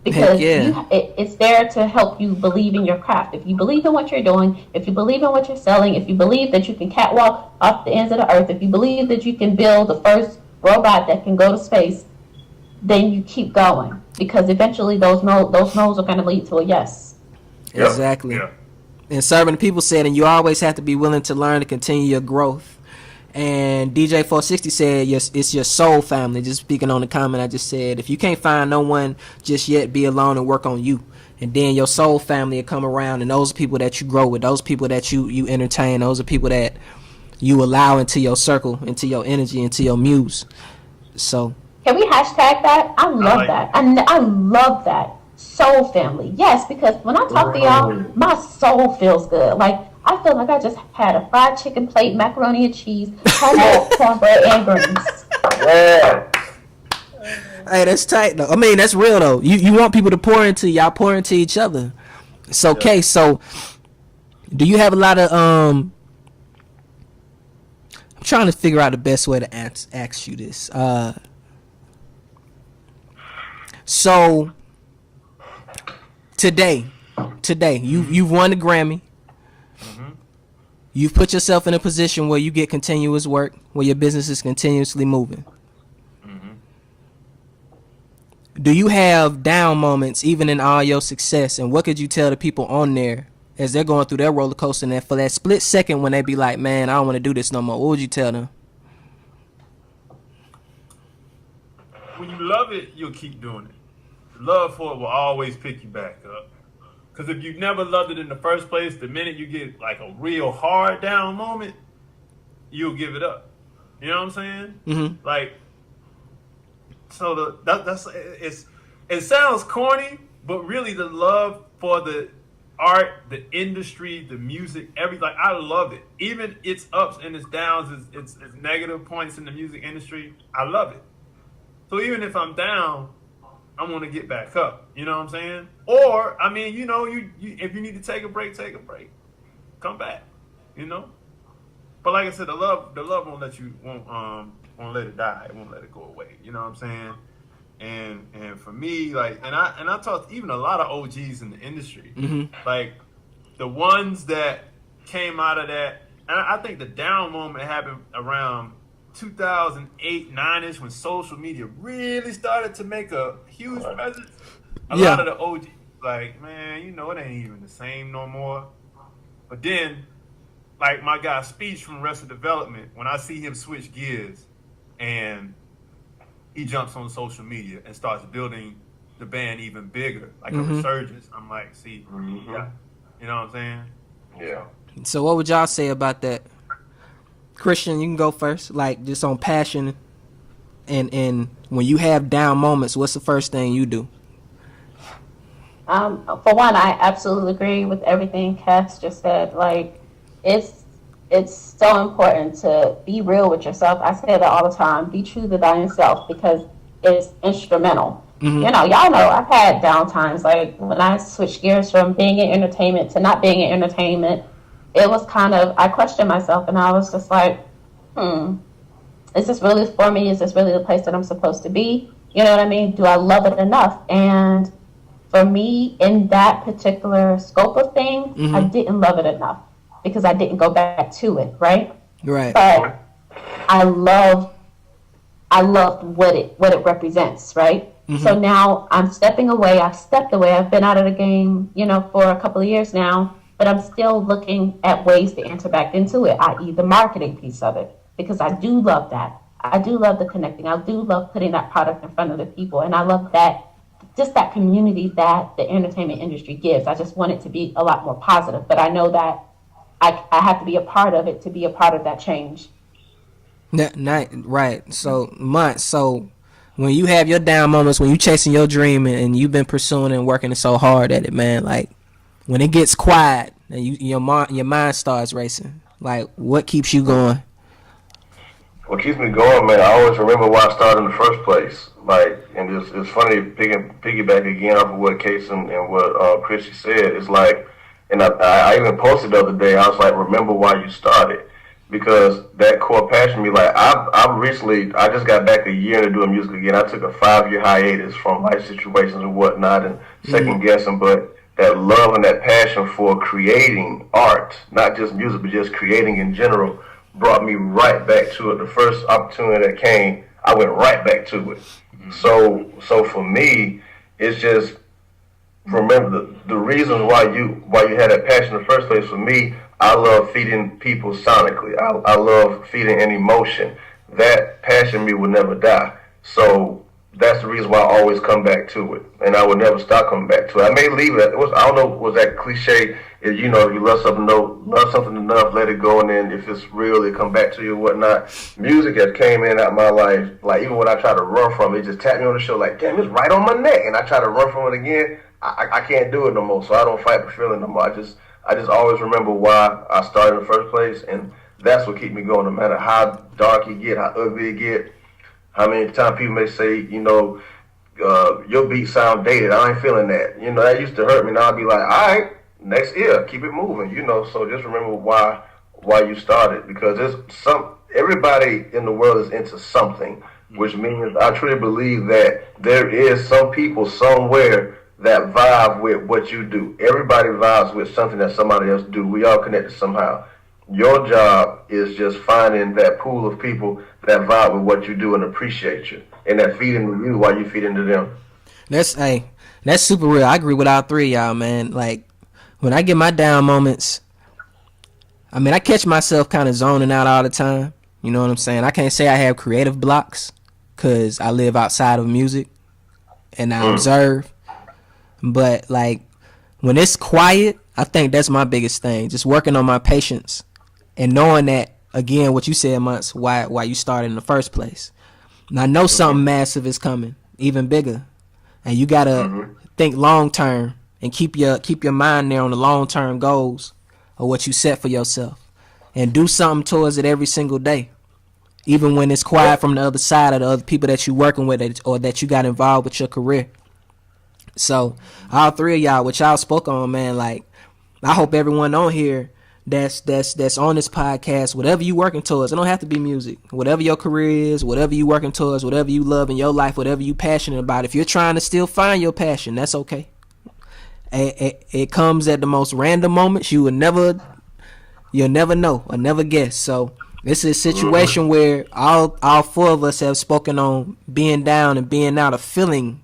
C: Because it's there to help you believe in your craft. If you believe in what you're doing, if you believe in what you're selling, if you believe that you can catwalk off the ends of the earth, if you believe that you can build the first robot that can go to space, then you keep going. Because eventually those no's are going to lead to a yes.
A: Exactly.
D: Yeah.
A: And serving the people said, and you always have to be willing to learn to continue your growth. And DJ 460 said, yes, it's your soul family. Just speaking on the comment I just said, if you can't find no one just yet, be alone and work on you. And then your soul family will come around, and those are people that you grow with, those people that you entertain, those are people that you allow into your circle, into your energy, into your muse. So
C: can we hashtag that? I love that. I love that. Soul family. Yes, because when I talk to y'all, my soul feels good. Like, I feel like I just had a fried chicken plate, macaroni and cheese, cornbread, and greens.
B: Yeah.
A: hey, that's tight though. I mean, that's real though. You want people to pour into y'all, pour into each other. It's okay. So do you have a lot of I'm trying to figure out the best way to ask you this. So today you've won the Grammy. You've put yourself in a position where you get continuous work, where your business is continuously moving. Do you have down moments even in all your success? And what could you tell the people on there as they're going through their roller coaster, and for that split second when they be like, man, I don't want to do this no more? What would you tell them?
D: When you love it, you'll keep doing it. Love for it will always pick you back up. Because if you never loved it in the first place, the minute you get like a real hard down moment, you'll give it up. You know what I'm saying?
A: Mm-hmm.
D: Like, so it sounds corny, but really the love for the art, the industry, the music, everything, like, I love it. Even its ups and its downs, its negative points in the music industry, I love it. So even if I'm down, I want to get back up. You know what I'm saying? Or, I mean, you know, you if you need to take a break, come back. You know. But like I said, the love won't let you won't let it die. It won't let it go away. You know what I'm saying? And for me, like, and I talked to even a lot of OGs in the industry, like the ones that came out of that. And I think the down moment happened around 2008, 9ish, when social media really started to make a huge presence. A lot of the OGs, like, man, you know, it ain't even the same no more. But then, like my guy Speech from Arrested Development, when I see him switch gears and he jumps on social media and starts building the band even bigger, like a resurgence, I'm like, see, yeah, you know what I'm saying?
B: Yeah.
A: So what would y'all say about that? Christian, you can go first. Like, just on passion, and when you have down moments, what's the first thing you do?
C: For one, I absolutely agree with everything Cass just said. Like, it's so important to be real with yourself. I say that all the time. Be true to thyself because it's instrumental.
A: Mm-hmm.
C: You know, y'all know I've had down times. Like when I switched gears from being in entertainment to not being in entertainment, it was kind of, I questioned myself and I was just like, is this really for me? Is this really the place that I'm supposed to be? You know what I mean? Do I love it enough? And for me, in that particular scope of things, I didn't love it enough because I didn't go back to it, right?
A: Right.
C: But I loved what it represents, right? So now I'm stepping away. I've stepped away. I've been out of the game, you know, for a couple of years now, but I'm still looking at ways to enter back into it, i.e. the marketing piece of it, because I do love that. I do love the connecting. I do love putting that product in front of the people. And I love that, just that community that the entertainment industry gives. I just want it to be a lot more positive. But I know that I have to be a part of it to be a part of that change.
A: Right. So, when you have your down moments, when you chasing your dream and you've been pursuing and working so hard at it, man, like when it gets quiet and your mind starts racing, like what keeps you going?
B: What keeps me going, man, I always remember why I started in the first place. Like, and it's funny piggyback again off of what Case and what Chrissy said. It's like, and I even posted the other day. I was like, remember why you started, because that core passion. Me, like, I just got back a year into doing music again. I took a 5-year hiatus from life situations and whatnot, and second guessing, but that love and that passion for creating art, not just music, but just creating in general, brought me right back to it. The first opportunity that came, I went right back to it. So for me, it's just remember the reasons why you had that passion in the first place. For me, I love feeding people sonically. I love feeding an emotion. That passion in me will never die. So that's the reason why I always come back to it, and I will never stop coming back to it. I may leave it. I don't know, was that cliche? If you love something enough, let it go, and then if it's real, it come back to you and whatnot. Music has came in out my life, like even when I try to run from it, just tap me on the shoulder, like, damn, it's right on my neck, and I try to run from it again. I can't do it no more, so I don't fight the feeling no more. I just always remember why I started in the first place, and that's what keeps me going, no matter how dark it get, how ugly it get, how many times people may say, your beat sound dated. I ain't feeling that. That used to hurt me. Now I'd be like, all right, next year, keep it moving. So just remember why you started, because everybody in the world is into something, which means I truly believe that there is some people somewhere that vibe with what you do. Everybody vibes with something that somebody else do. We all connected somehow. Your job is just finding that pool of people that vibe with what you do and appreciate you, and that feed into you while you feed into them.
A: That's super real. I agree with all three of y'all, man. Like when I get my down moments, I mean, I catch myself kind of zoning out all the time. You know what I'm saying? I can't say I have creative blocks because I live outside of music and I observe. But like when it's quiet, I think that's my biggest thing. Just working on my patience and knowing that, again, what you said, Months, why you started in the first place. And I know something massive is coming, even bigger. And you gotta think long term and keep your mind there on the long term goals of what you set for yourself, and do something towards it every single day, even when it's quiet from the other side of the other people that you working with or that you got involved with your career. So all three of y'all, what y'all spoke on, man, like I hope everyone on here that's on this podcast, whatever you working towards, it don't have to be music, whatever your career is, whatever you working towards, whatever you love in your life, whatever you passionate about, if you're trying to still find your passion, that's okay. It comes at the most random moments. You'll never know or never guess. So this is a situation where all four of us have spoken on being down and being out of feeling,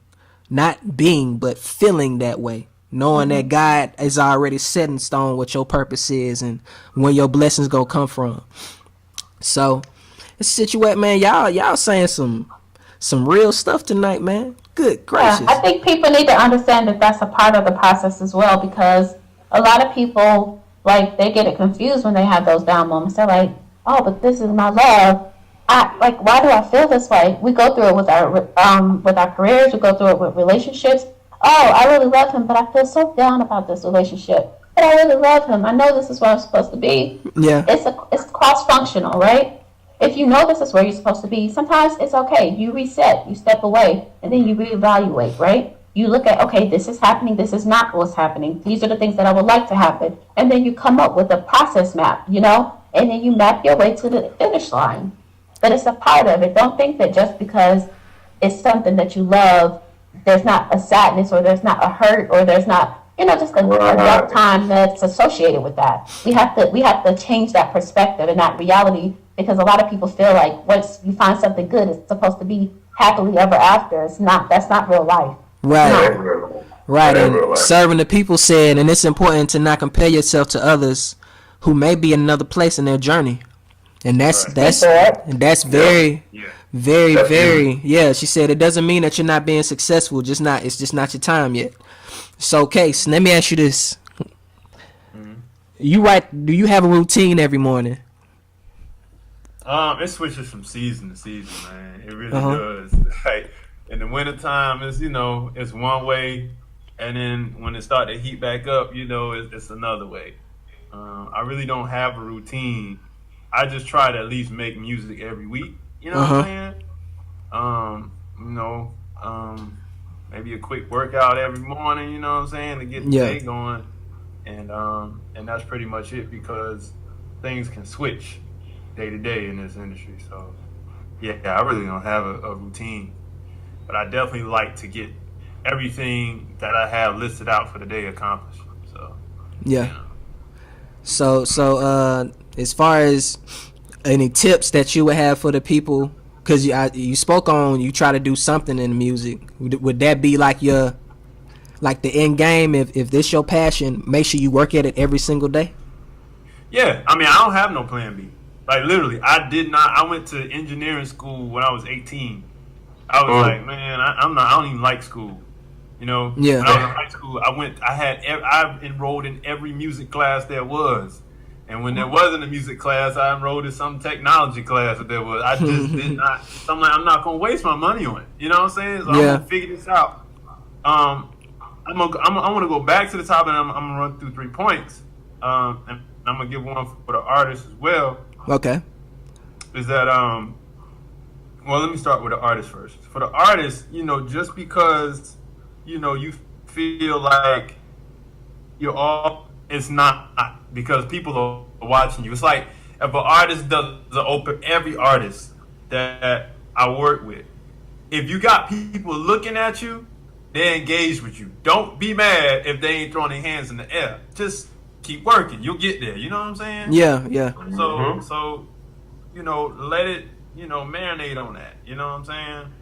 A: not being, but feeling that way. Knowing that God is already set in stone what your purpose is and when your blessings gonna come from. So it's a situation, man. Y'all saying some real stuff tonight, man. Good gracious.
C: Yeah, I think people need to understand that that's a part of the process as well, because a lot of people, like, they get it confused when they have those down moments. They're like, oh, but this is my love. Why do I feel this way? We go through it with our careers. We go through it with relationships. oh, I really love him, but I feel so down about this relationship. But I really love him. I know this is where I'm supposed to be.
A: Yeah.
C: It's cross functional, right? If you know this is where you're supposed to be, sometimes it's okay. You reset, you step away, and then you reevaluate, right? You look at, okay, this is happening, this is not what's happening. These are the things that I would like to happen. And then you come up with a process map, you know? And then you map your way to the finish line. But it's a part of it. Don't think that just because it's something that you love, there's not a sadness or there's not a hurt or there's not, you know, just a dark time that's associated with that. We have to change that perspective and that reality, because a lot of people feel like once you find something good, it's supposed to be happily ever after. It's not. That's not real life.
A: Right. Right. And serving the people said, and it's important to not compare yourself to others who may be in another place in their journey. And that's very, very, yeah. She said it doesn't mean that you're not being successful. It's just not your time yet. So, Case, let me ask you this: do you have a routine every morning?
D: It switches from season to season, man. It really does. Like in the wintertime, it's one way, and then when it starts to heat back up, it's another way. I really don't have a routine. I just try to at least make music every week. You know what I'm saying? Maybe a quick workout every morning. You know what I'm saying, to get the day going, and that's pretty much it, because things can switch day to day in this industry. So yeah, I really don't have a routine, but I definitely like to get everything that I have listed out for the day accomplished. So
A: yeah. So as far as any tips that you would have for the people, because you spoke on you try to do something in the music, would that be like the end game? If this your passion, make sure you work at it every single day.
D: Yeah, I mean, I don't have no plan B. Like literally, I went to engineering school when I was 18. I was like, man, I don't even like school. Yeah. When I was in high school, I enrolled in every music class there was. And when there wasn't a music class, I enrolled in some technology class that there was. I just did not. So I'm like, I'm not going to waste my money on it. You know what I'm saying? So I'm going to figure this out. I'm going to go back to the top, and I'm going to run through 3 points. And I'm going to give one for the artist as well.
A: Okay.
D: Is that, well, let me start with the artist first. For the artist, just because, you feel like you're all, it's not, because people are watching you. It's like if an artist does every artist that I work with, if you got people looking at you, they engage with you. Don't be mad if they ain't throwing their hands in the air. Just keep working. You'll get there. You know what I'm saying?
A: Yeah.
D: So, let it, marinate on that. You know what I'm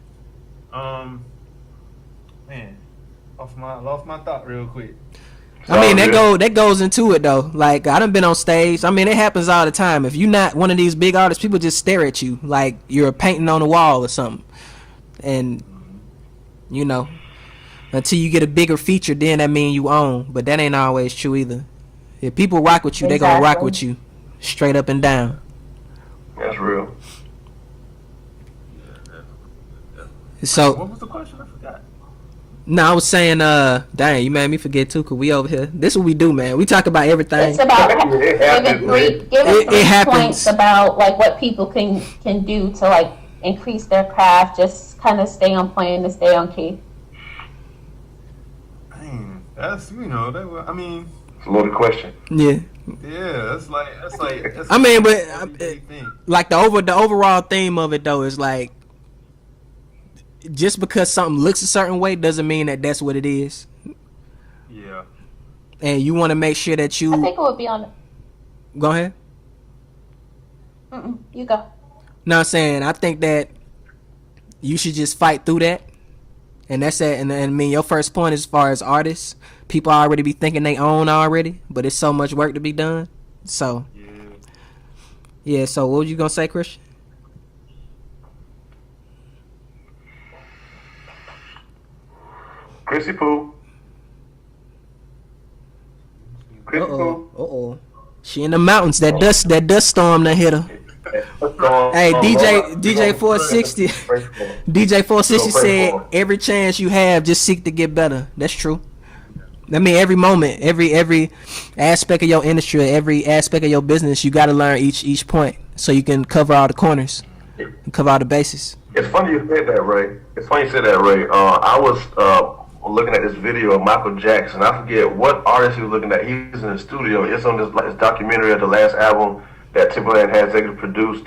D: saying? Man, lost my thought real quick.
A: I mean, that goes into it though. Like, I done been on stage. I mean, it happens all the time. If you're not one of these big artists, people just stare at you like you're a painting on the wall or something. And until you get a bigger feature, then that mean you own. But that ain't always true either. If people rock with you, they gonna rock with you, straight up and down.
B: That's real.
A: So
D: what was the question? I forgot.
A: No, I was saying, dang, you made me forget too, cause we over here. This is what we do, man. We talk about everything.
C: It's about giving three points about like what people can do to like increase their craft, just kind of stay on plan and stay on key.
D: Dang, that's I mean,
B: it's a loaded question.
A: Yeah.
D: Yeah, that's like.
A: I mean, but like the overall theme of it though is like, just because something looks a certain way doesn't mean that that's what it is.
D: Yeah.
A: And you want to make sure that you.
C: I think it would be on.
A: Go ahead.
C: You go.
A: No, I'm saying I think that you should just fight through that, and that's it. And I mean, your first point as far as artists, people already be thinking they own already, but it's so much work to be done. So. Yeah. So what were you gonna say, Christian?
B: Chrissy Pooh. Chrissy Pooh.
A: Uh-oh. She in the mountains. That dust storm that hit her.
B: What's going
A: Hey,
B: on, Lord?
A: DJ 460, DJ 460 said every chance you have, just seek to get better. That's true. I mean, every moment, every aspect of your industry, every aspect of your business, you got to learn each point so you can cover all the corners and cover all the bases.
B: It's funny you said that, Ray. I was looking at this video of Michael Jackson. I forget what artist he was looking at. He was in the studio. It's on this documentary of the last album that Timberland had executive produced,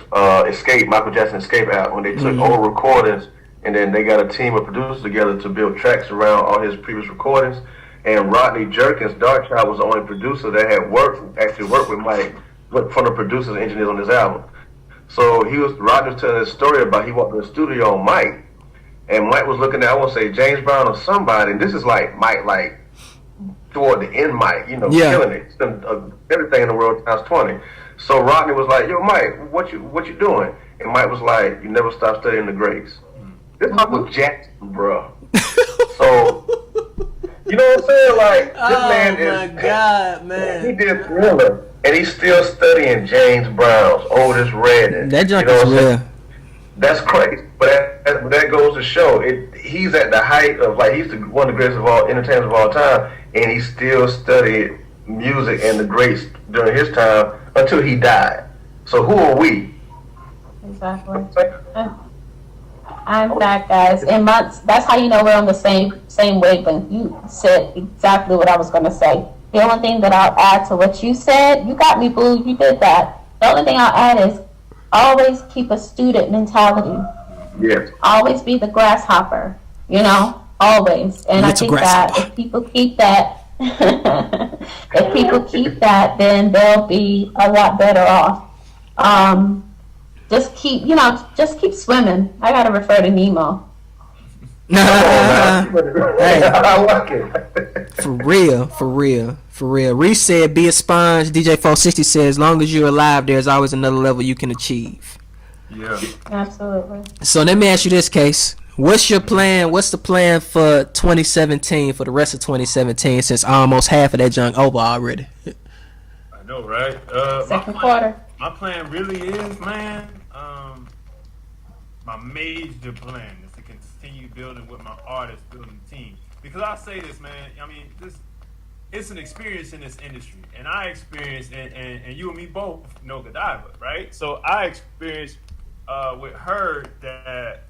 B: Escape, Michael Jackson Escape album. When they took old recordings and then they got a team of producers together to build tracks around all his previous recordings. And Rodney Jerkins, Darkchild, was the only producer that had actually worked with Mike, from the producers and engineers on this album. So Rodney was telling this story about he walked in the studio on Mike, and Mike was looking at, I want to say James Brown or somebody, and this is like Mike, like toward the end Mike, killing it, everything in the world times 20. So Rodney was like, yo Mike, what you doing? And Mike was like, you never stop studying the greats. This Michael Jackson, bro. So, you know what I'm saying? Like, this man is... Oh, my God, man. He did Thriller, and he's still studying James Brown's Otis Redding.
A: That junk is real.
B: That's crazy. But that goes to show, he's at the height of, like, he's one of the greatest of all entertainers of all time, and he still studied music and the greats during his time until he died. So who are we?
C: Exactly. I'm back, guys. And that's how you know we're on the same wavelength. You said exactly what I was going to say. The only thing that I'll add to what you said, you got me, boo. You did that. The only thing I'll add is always keep a student mentality.
B: Yes.
C: Always be the grasshopper. Always. And I think that if people keep that, then they'll be a lot better off. Just keep swimming. I gotta refer to Nemo.
A: Hey.
B: I like it.
A: For real. Reese said, "Be a sponge." DJ 460 said, "As long as you're alive, there's always another level you can achieve."
D: Yeah,
C: absolutely.
A: So let me ask you this, Case. What's your plan? What's the plan for 2017? For the rest of 2017, since almost half of that junk over already.
D: I know, right?
C: Second quarter.
D: My plan really is, man. My major plan is to continue building with my artists, building the team. Because I say this, man. I mean, it's an experience in this industry, and I experienced, and you and me both know Godiva, right? So I experienced with her that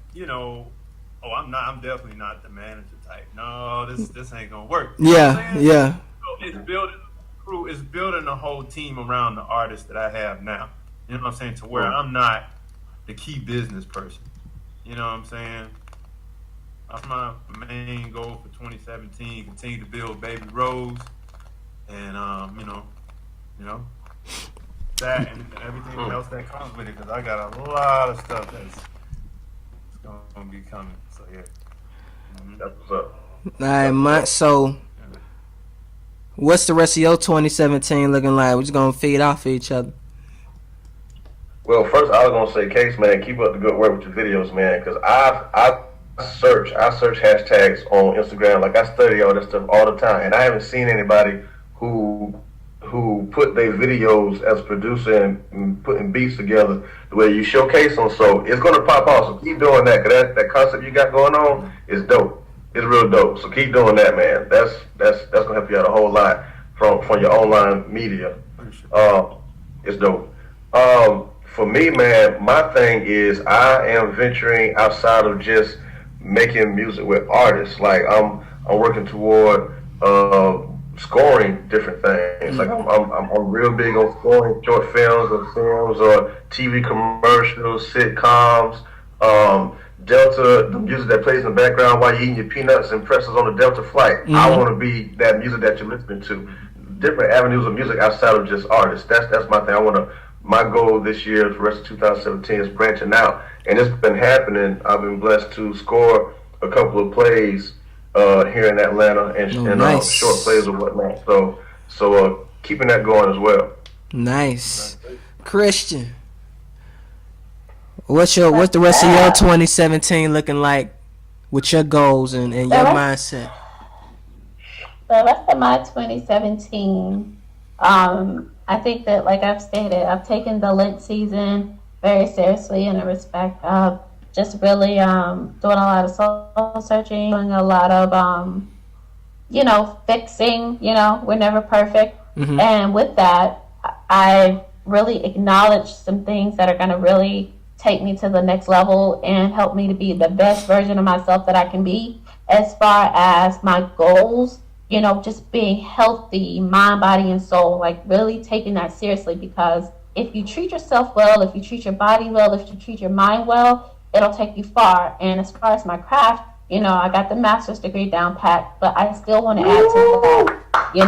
D: I'm definitely not the manager type. No, this ain't gonna work. You know what I'm saying? So it's building a crew, it's building a whole team around the artists that I have now. You know what I'm saying? To where I'm not the key business person. You know what I'm saying? That's my main goal for 2017. Continue to build Baby Rose, and that and everything else that comes with it. Because I got a lot of stuff that's gonna be coming. So yeah,
B: That's what's up.
A: All right, Mike. So, what's the rest of your 2017 looking like? We're just gonna feed off of each other.
B: Well, first I was gonna say, Case, man, keep up the good work with your videos, man. Because I search hashtags on Instagram. Like, I study all this stuff all the time, and I haven't seen anybody who put their videos as a producer and putting beats together the way you showcase them. So it's gonna pop off. So keep doing that, cause that concept you got going on is dope. It's real dope. So keep doing that, man. That's gonna help you out a whole lot from your online media. It's dope. For me, man, my thing is I am venturing outside of just making music with artists. Like I'm working toward scoring different things. Like I'm real big on scoring short films or TV commercials, sitcoms, Delta, the music that plays in the background while you're eating your peanuts and pretzels on the Delta flight. Mm-hmm. I want to be that music that you're listening to. Different avenues of music outside of just artists. That's my thing. My goal this year, for the rest of 2017, is branching out, and it's been happening. I've been blessed to score a couple of plays here in Atlanta and short plays or whatnot. So keeping that going as well.
A: Nice. Christian, what's the rest of your 2017 looking like with your goals and your mindset?
C: The rest of my 2017, I think that, like I've stated, I've taken the Lent season very seriously in the respect of just really doing a lot of soul searching, doing a lot of fixing. We're never perfect.
A: Mm-hmm.
C: And with that, I really acknowledge some things that are going to really take me to the next level and help me to be the best version of myself that I can be. As far as my goals, just being healthy, mind, body, and soul, like really taking that seriously, because if you treat yourself well, if you treat your body well, if you treat your mind well, it'll take you far. And as far as my craft, I got the master's degree down pat, but I still want to add to that.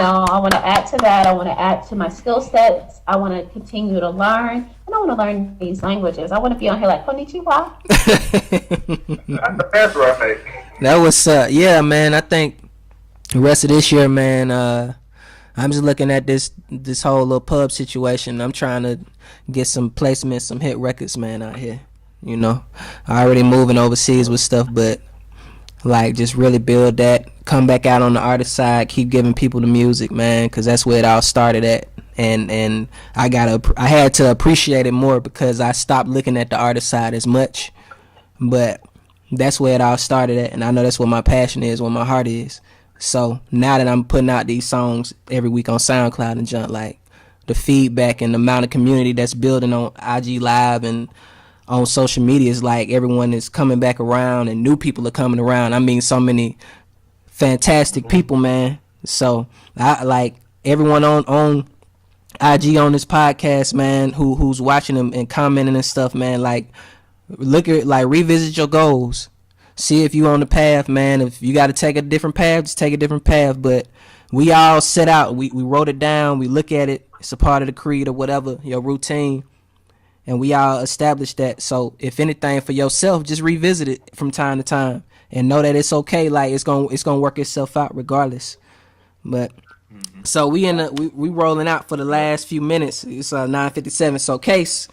C: I want to add to that. I want to add to my skill sets. I want to continue to learn, and I want to learn these languages. I want to be on here like konnichiwa.
B: That's right.
A: That was yeah, man. I think the rest of this year, man, I'm just looking at this whole little pub situation. I'm trying to get some placements, some hit records, man, out here. I already moving overseas with stuff, but like just really build that, come back out on the artist side, keep giving people the music, man, because that's where it all started at. And I had to appreciate it more because I stopped looking at the artist side as much. But that's where it all started at, and I know that's what my passion is, what my heart is. So now that I'm putting out these songs every week on SoundCloud and junk, like the feedback and the amount of community that's building on IG Live and on social media is like everyone is coming back around and new people are coming around. I mean, so many fantastic people, man. So I like everyone on IG on this podcast, man, who's watching them and commenting and stuff, man. Like revisit your goals. See if you on the path, man. If you got to take a different path, just take a different path. But we all set out. We wrote it down. We look at it. It's a part of the creed or whatever, your routine. And we all established that. So if anything for yourself, just revisit it from time to time and know that it's okay. Like it's gonna work itself out regardless. But so we rolling out for the last few minutes. It's 9:57. So Case,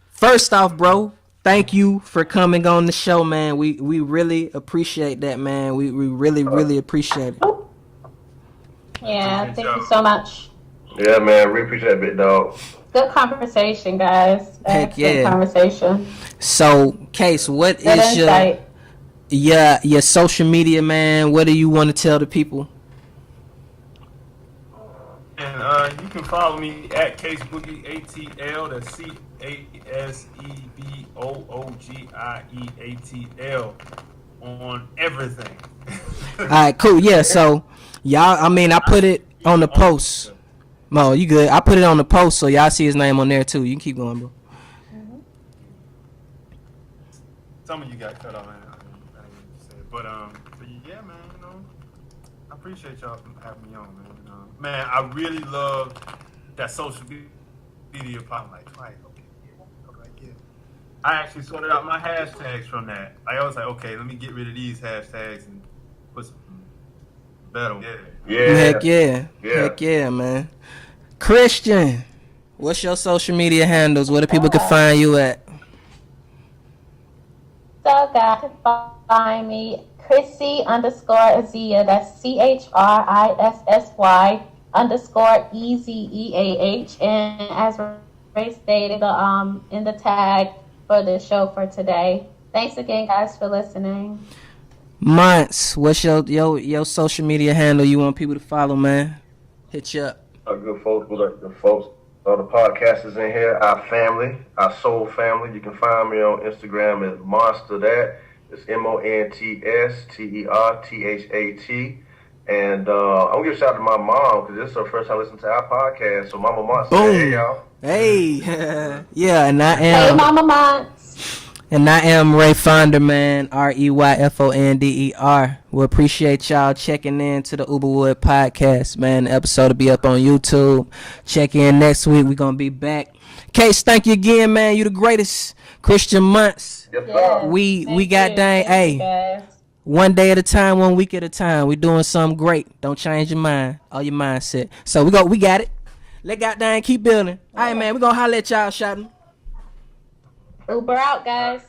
A: first off, bro, thank you for coming on the show, man. We really appreciate that, man. We really appreciate it.
C: Yeah, thank you so much.
B: Yeah, man, we appreciate it, big dog.
C: Good conversation, guys.
A: Heck yeah.
C: Good conversation.
A: So, Case, what
C: Good
A: is
C: insight.
A: your social media, man? What do you want to tell the people?
D: And you can follow me at Case Boogie ATL. That's CASEBOOGIEATL on everything.
A: All right, cool. Yeah, so y'all, I mean, I put it on the post. Mo, you good? I put it on the post so y'all see his name on there too. You can keep going, bro.
D: Some of you got cut off, man. I didn't say it. But yeah, man, I appreciate y'all having me on, man. Man, I really love that social media part. Like, right, okay, yeah. I actually sorted out my hashtags from that. I was like, okay, let me get rid of these hashtags and put some better.
B: Yeah.
A: Heck yeah, man. Christian, what's your social media handles? Where the people can find you at?
C: So guys can find me Chrissy_Azia. That's CHRISSY_EZEAH. And as Ray stated, in the tag for the show for today. Thanks again, guys, for listening.
A: Months, what's your social media handle you want people to follow, man? Hit you up.
B: Our good folks, the folks, all the podcasters in here, our family, our soul family. You can find me on Instagram as Monster That. It's MONTSTERTHAT. And I'm gonna give a shout out to my mom because this is her first time listening to our podcast. So Mama Monster,
A: boom.
B: Hey y'all.
A: Hey, yeah, and I am.
C: Hey, Mama Monts.
A: And I am Ray Fonder, man. REYFONDER. We appreciate y'all checking in to the Uberwood podcast, man. The episode will be up on YouTube. Check in next week. We're going to be back. Case, thank you again, man. You the greatest. Christian Months.
B: Yes, sir.
A: We got dang, hey. One day at a time, 1 week at a time. We doing something great. Don't change your mind or your mindset. So we got it. Let goddamn keep building. All right, man. We're going to holler at y'all, shouting.
C: Uber out, guys.